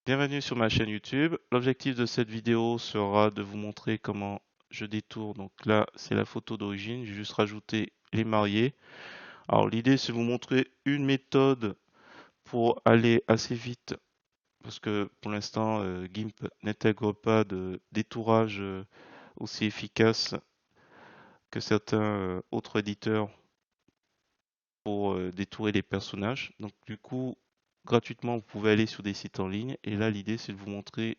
Bienvenue sur ma chaîne YouTube. L'objectif de cette vidéo sera de vous montrer comment je détourne. Donc là, c'est la photo d'origine. J'ai juste rajouté les mariés. Alors l'idée, c'est de vous montrer une méthode pour aller assez vite parce que pour l'instant, GIMP n'intègre pas de détourage aussi efficace que certains autres éditeurs pour détourer les personnages. Donc du coup, gratuitement, vous pouvez aller sur des sites en ligne. Et là, l'idée, c'est de vous montrer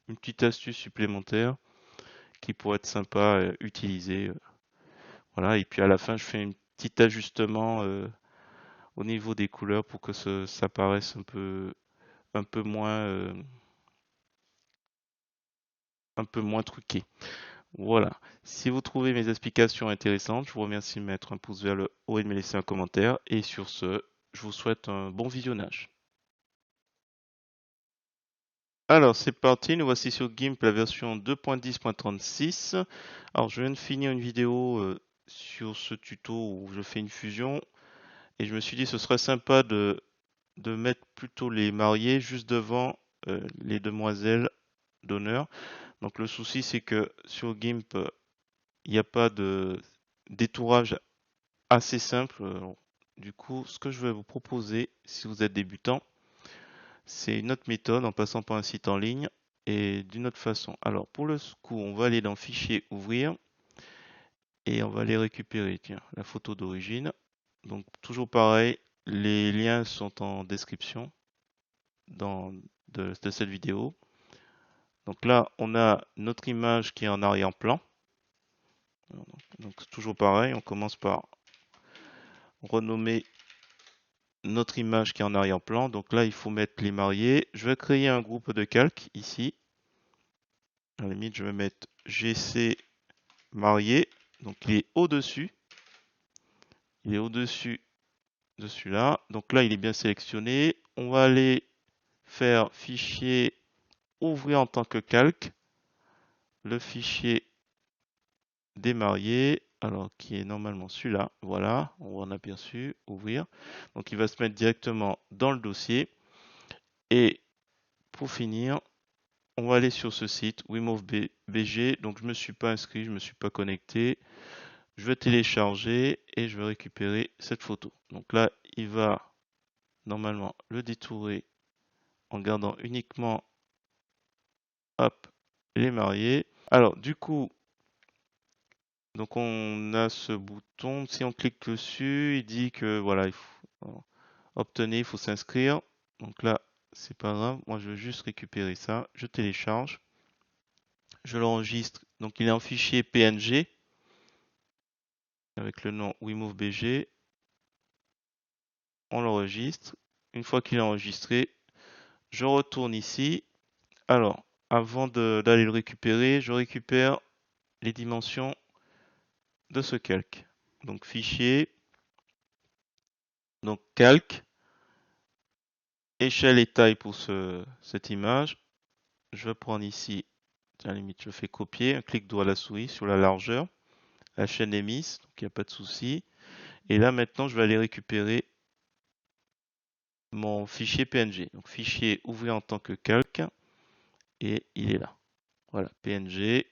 une petite astuce supplémentaire qui pourrait être sympa à utiliser. Voilà. Et puis à la fin, je fais un petit ajustement au niveau des couleurs pour que ça paraisse un peu moins truqué. Voilà. Si vous trouvez mes explications intéressantes, je vous remercie de mettre un pouce vers le haut et de me laisser un commentaire. Et sur ce, je vous souhaite un bon visionnage. Alors, c'est parti, nous voici sur GIMP, la version 2.10.36. Alors, je viens de finir une vidéo sur ce tuto où je fais une fusion et je me suis dit ce serait sympa de mettre plutôt les mariés juste devant les demoiselles d'honneur. Donc, le souci, c'est que sur GIMP, il n'y a pas de détourage assez simple. Du coup, ce que je vais vous proposer, si vous êtes débutant, c'est une autre méthode en passant par un site en ligne et d'une autre façon. Alors pour le coup, on va aller dans Fichier, Ouvrir et on va aller récupérer tiens, la photo d'origine. Donc toujours pareil, les liens sont en description de cette vidéo. Donc là, on a notre image qui est en arrière-plan. Donc toujours pareil, on commence par renommer notre image qui est en arrière-plan. Donc là, il faut mettre les mariés. Je vais créer un groupe de calque ici. À la limite, je vais mettre GC marié. Donc il est au-dessus. Il est au-dessus de celui-là. Donc là, il est bien sélectionné. On va aller faire fichier ouvrir en tant que calque. Le fichier des mariés. Alors, qui est normalement celui-là. Voilà, on voit un aperçu. Ouvrir. Donc il va se mettre directement dans le dossier. Et pour finir, on va aller sur ce site, WeMoveBG. Donc je ne me suis pas inscrit, je ne me suis pas connecté. Je vais télécharger et je vais récupérer cette photo. Donc là, il va normalement le détourer en gardant uniquement hop, les mariés. Alors du coup, donc on a ce bouton. Si on clique dessus, il dit que voilà, il faut obtenir, il faut s'inscrire. Donc là, c'est pas grave. Moi, je veux juste récupérer ça. Je télécharge. Je l'enregistre. Donc il est en fichier PNG avec le nom WeMoveBG. On l'enregistre. Une fois qu'il est enregistré, je retourne ici. Alors, avant d'aller le récupérer, je récupère les dimensions de ce calque. Donc fichier, donc calque, échelle et taille pour cette image. Je vais prendre ici, à la limite je fais copier, un clic droit à la souris sur la largeur. La chaîne est mise, donc il n'y a pas de souci. Et là maintenant je vais aller récupérer mon fichier PNG. Donc fichier ouvrir en tant que calque et il est là. Voilà, PNG,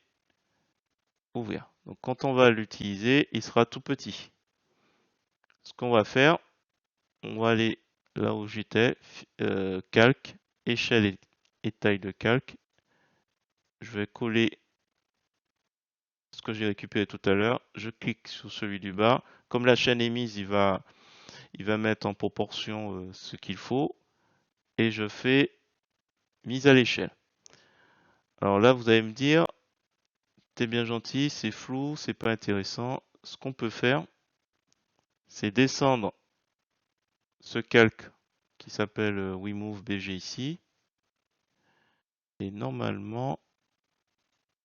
ouvrir. Donc quand on va l'utiliser, il sera tout petit. Ce qu'on va faire, on va aller là où j'étais, calque, échelle et taille de calque. Je vais coller ce que j'ai récupéré tout à l'heure. Je clique sur celui du bas. Comme la chaîne est mise, il va mettre en proportion ce qu'il faut. Et je fais mise à l'échelle. Alors là, vous allez me dire, t'es bien gentil, c'est flou, c'est pas intéressant. Ce qu'on peut faire, c'est descendre ce calque qui s'appelle WeMoveBG ici. Et normalement,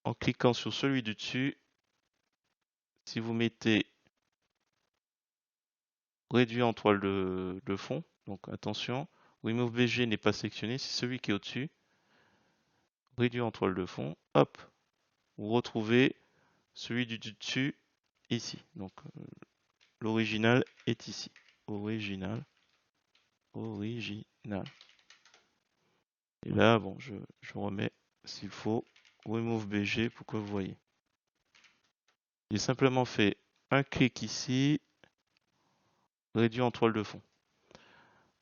en cliquant sur celui du dessus, si vous mettez réduit en toile de fond, donc attention, WeMoveBG n'est pas sélectionné, c'est celui qui est au-dessus, réduit en toile de fond, hop, vous retrouvez celui du dessus ici. Donc l'original est ici. Original. Et là, bon, je remets s'il faut. Remove BG pour que vous voyez. J'ai simplement fait un clic ici, réduit en toile de fond.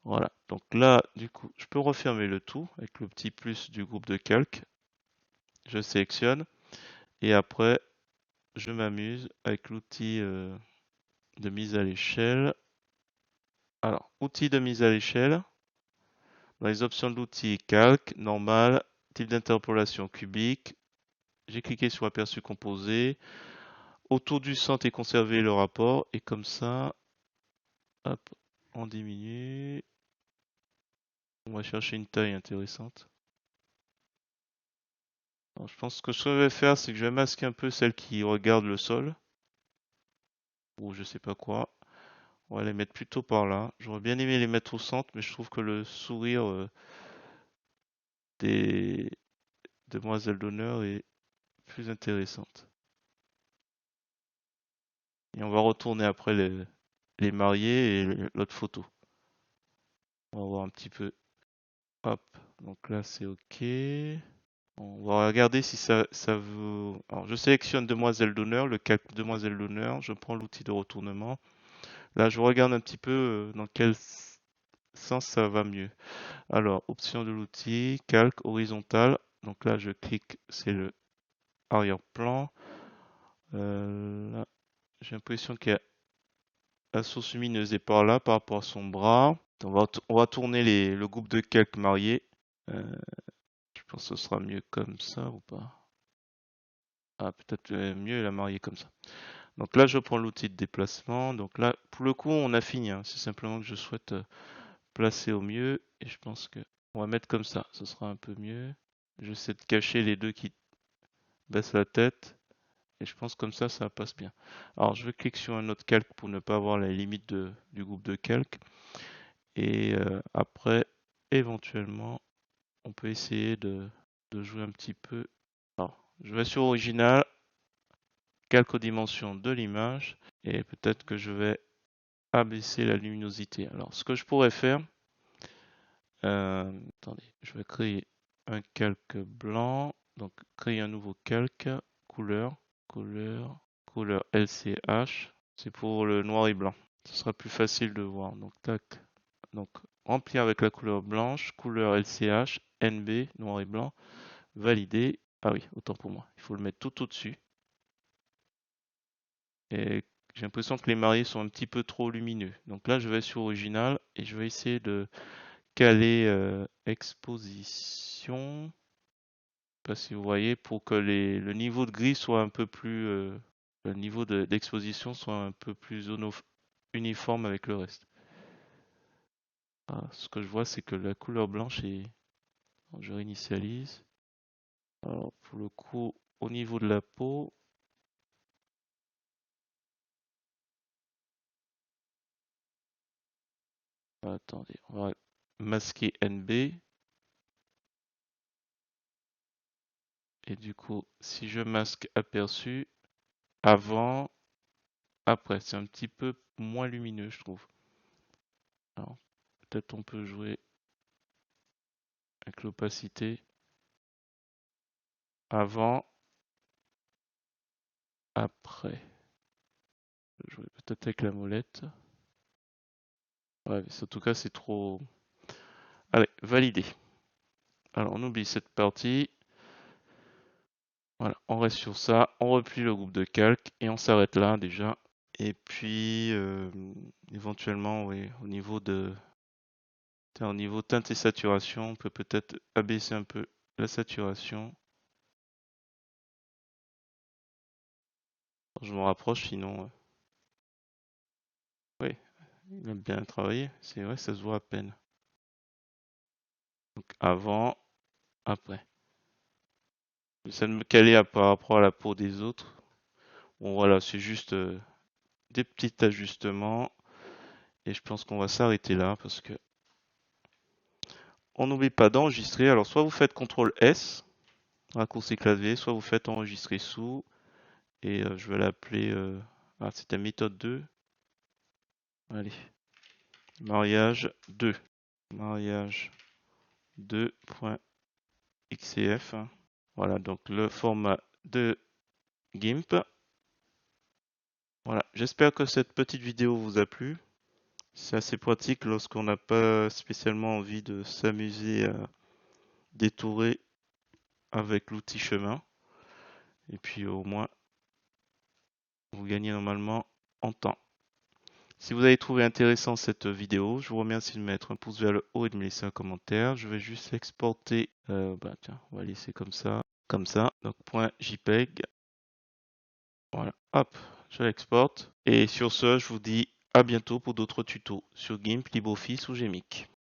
Voilà. Donc là, du coup, je peux refermer le tout avec le petit plus du groupe de calque. Je sélectionne et après, je m'amuse avec l'outil de mise à l'échelle. Alors, outil de mise à l'échelle. Dans les options de l'outil, calque, normal, type d'interpolation cubique. J'ai cliqué sur aperçu composé. Autour du centre et conserver le rapport. Et comme ça, hop, on diminue. On va chercher une taille intéressante. Alors, je pense que ce que je vais faire, c'est que je vais masquer un peu celle qui regarde le sol. Ou je sais pas quoi. On va les mettre plutôt par là. J'aurais bien aimé les mettre au centre, mais je trouve que le sourire des demoiselles d'honneur est plus intéressante. Et on va retourner après les mariés et l'autre photo. On va voir un petit peu. Hop, donc là c'est OK. On va regarder si ça veut. Alors je sélectionne demoiselle d'honneur, le calque demoiselle d'honneur. Je prends l'outil de retournement. Là je regarde un petit peu dans quel sens ça va mieux. Alors, option de l'outil, calque horizontal. Donc là je clique, c'est le arrière-plan. Là, j'ai l'impression qu'il y a la source lumineuse est par là, par rapport à son bras. On va tourner le groupe de calques mariés. Euh, je pense que ce sera mieux comme ça ou pas. Ah, peut-être mieux la marier comme ça. Donc là, je prends l'outil de déplacement. Donc là, pour le coup, on a fini, hein. C'est simplement que je souhaite placer au mieux. Et je pense que on va mettre comme ça. Ce sera un peu mieux. J'essaie de cacher les deux qui baissent la tête. Et je pense comme ça passe bien. Alors, je vais cliquer sur un autre calque pour ne pas avoir la limite du groupe de calques. Et après, éventuellement, on peut essayer de jouer un petit peu. Alors, je vais sur original, calque aux dimensions de l'image, et peut-être que je vais abaisser la luminosité. Alors, ce que je pourrais faire, attendez, je vais créer un calque blanc, donc créer un nouveau calque, couleur, couleur LCH, c'est pour le noir et blanc. Ce sera plus facile de voir. Donc, tac, donc remplir avec la couleur blanche, couleur LCH, NB, noir et blanc, valider. Ah oui, autant pour moi. Il faut le mettre tout au-dessus. Et j'ai l'impression que les mariés sont un petit peu trop lumineux. Donc là, je vais sur original et je vais essayer de caler exposition. Je sais pas si vous voyez, pour que le niveau de gris soit un peu plus, le niveau d'exposition soit un peu plus uniforme avec le reste. Ah, ce que je vois, c'est que la couleur blanche est. Je réinitialise. Alors, pour le coup, au niveau de la peau, attendez, on va masquer NB. Et du coup, si je masque aperçu, avant, après, c'est un petit peu moins lumineux, je trouve. Alors, peut-être on peut jouer avec l'opacité. Avant, après. Je vais jouer peut-être avec la molette. Ouais, mais en tout cas, c'est trop. Allez, validé. Alors, on oublie cette partie. Voilà, on reste sur ça. On replie le groupe de calque et on s'arrête là déjà. Et puis, éventuellement, oui, au niveau teinte et saturation, on peut peut-être abaisser un peu la saturation. Je me rapproche, sinon, oui, il a bien travaillé. C'est vrai, ça se voit à peine. Donc, avant, après. Ça de me caler par rapport à la peau des autres. Bon, voilà, c'est juste des petits ajustements. Et je pense qu'on va s'arrêter là parce que on n'oublie pas d'enregistrer. Alors, soit vous faites CTRL S, raccourci clavier, soit vous faites enregistrer sous. Et je vais l'appeler. Ah, c'était méthode 2. Allez, mariage 2. Mariage 2. XCF. Voilà, donc le format de GIMP. Voilà, j'espère que cette petite vidéo vous a plu. C'est assez pratique lorsqu'on n'a pas spécialement envie de s'amuser à détourer avec l'outil chemin. Et puis au moins, vous gagnez normalement en temps. Si vous avez trouvé intéressant cette vidéo, je vous remercie de mettre un pouce vers le haut et de me laisser un commentaire. Je vais juste exporter, tiens, on va laisser comme ça, donc .jpeg. Voilà, hop, je l'exporte. Et sur ce, je vous dis à bientôt pour d'autres tutos sur GIMP, LibreOffice ou GMIC.